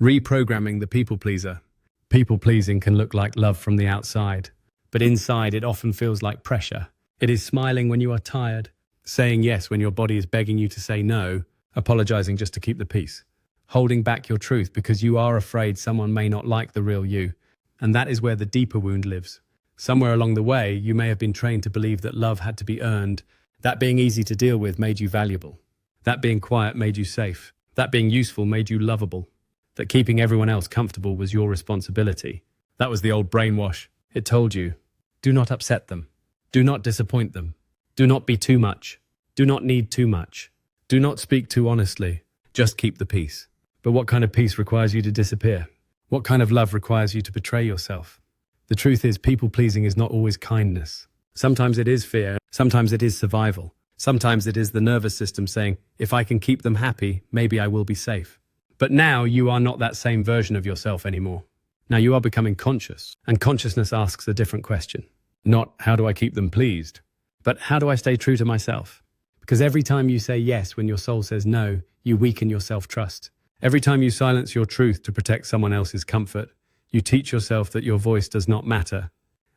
Reprogramming the people pleaser. People pleasing can look like love from the outside, but inside it often feels like pressure. It is smiling when you are tired, saying yes when your body is begging you to say no, apologizing just to keep the peace, holding back your truth because you are afraid someone may not like the real you. And that is where the deeper wound lives. Somewhere along the way, you may have been trained to believe that love had to be earned, that being easy to deal with made you valuable, that being quiet made you safe, that being useful made you lovable, that keeping everyone else comfortable was your responsibility. That was the old brainwash. It told you, do not upset them, do not disappoint them, do not be too much, do not need too much, do not speak too honestly, just keep the peace. But what kind of peace requires you to disappear? What kind of love requires you to betray yourself? The truth is, people-pleasing is not always kindness. Sometimes it is fear, sometimes it is survival. Sometimes it is the nervous system saying, if I can keep them happy, maybe I will be safe. But now you are not that same version of yourself anymore. Now you are becoming conscious, and consciousness asks a different question. Not, how do I keep them pleased? But how do I stay true to myself? Because every time you say yes when your soul says no, you weaken your self-trust. Every time you silence your truth to protect someone else's comfort, you teach yourself that your voice does not matter.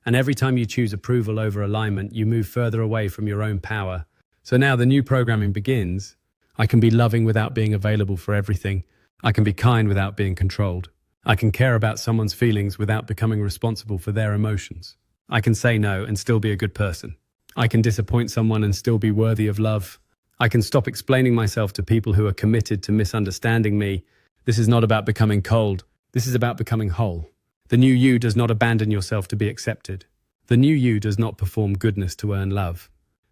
And every time you choose approval over alignment, you move further away from your own power. So now the new programming begins. I can be loving without being available for everything. I can be kind without being controlled. I can care about someone's feelings without becoming responsible for their emotions. I can say no and still be a good person. I can disappoint someone and still be worthy of love. I can stop explaining myself to people who are committed to misunderstanding me. This is not about becoming cold. This is about becoming whole. The new you does not abandon yourself to be accepted. The new you does not perform goodness to earn love.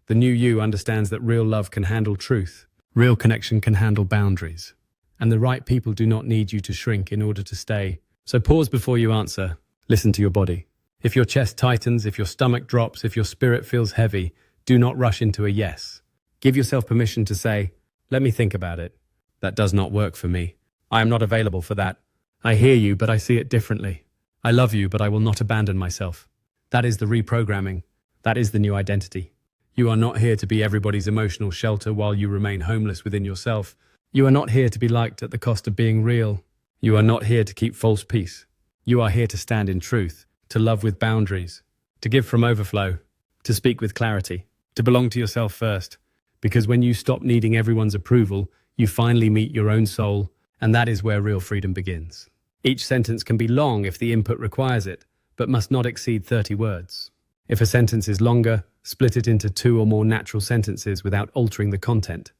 The new you understands that real love can handle truth. Real connection can handle boundaries. And the right people do not need you to shrink in order to stay. So pause before you answer. Listen to your body. If your chest tightens, if your stomach drops, if your spirit feels heavy, do not rush into a yes. Give yourself permission to say, let me think about it. That does not work for me. I am not available for that. I hear you, but I see it differently. I love you, but I will not abandon myself. That is the reprogramming. That is the new identity. You are not here to be everybody's emotional shelter while you remain homeless within yourself. You are not here to be liked at the cost of being real. You are not here to keep false peace. You are here to stand in truth, to love with boundaries, to give from overflow, to speak with clarity, to belong to yourself first. Because when you stop needing everyone's approval, you finally meet your own soul, and that is where real freedom begins. Each sentence can be long if the input requires it, but must not exceed 30 words. If a sentence is longer, split it into 2 or more natural sentences without altering the content.